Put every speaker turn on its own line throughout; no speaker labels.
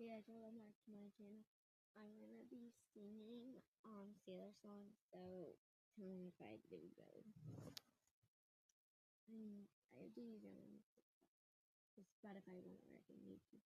Hey guys, welcome back to my channel. I'm gonna be singing Sailor songs, so tell me if I do better. I have to use it on the Spotify won't work and YouTube.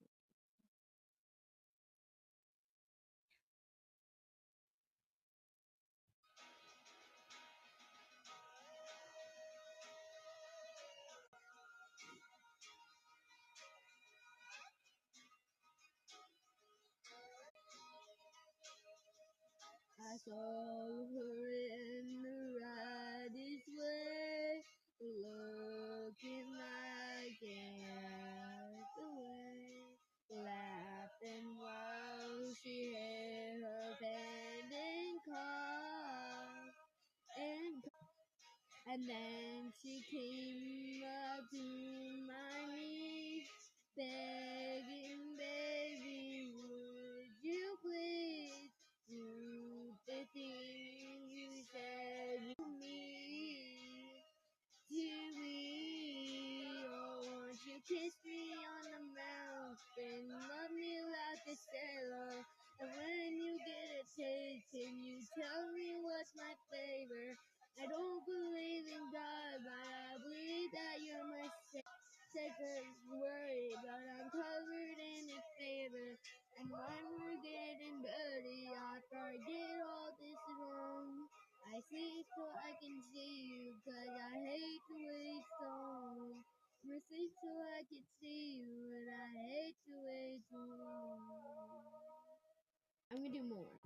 I saw her in the riders way, looking like an away, laughing while she had her band and car. And then she came up to my knees, begging, baby, would you please do the thing you said to me? To me, oh, won't you kiss me on the mouth and love me like a sailor? And when you get a taste, can you tell me what's my flavor? I don't believe in God, but I believe that you're my savior's word. But I'm covered in His favor, and when we're getting dirty, I forget all this wrong. I sleep so I can see you, 'cause I hate to wait so long. I sleep so I can see you, and I hate to wait so long. I'm gonna do more.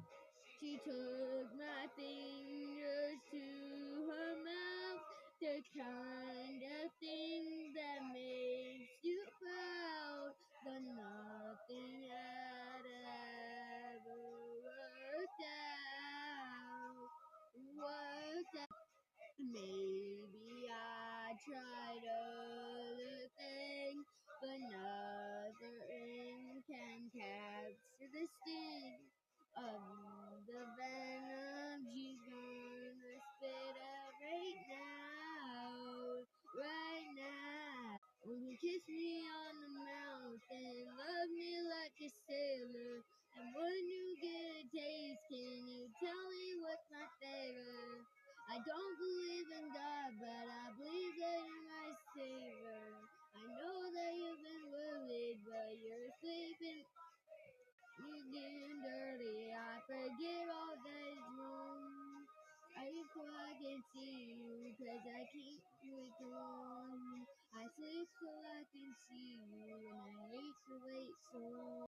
She took my fingers to her mouth, the kind of thing that makes you proud, but nothing had ever worked out. Maybe I tried other things, but nothing can capture the sting of the venom she's gonna spit out right now, right now. Will you kiss me on the mouth and love me like a sailor? And when you get a taste, can you tell me what's my favorite? I don't believe in God, but I believe that you're my savior. I know that you've been worried, but you're sleeping. You're getting dirty. I forget all that is wrong. I just so I can see you, 'cause I can't do it alone. I sleep so I can see you, and I hate to wait so long.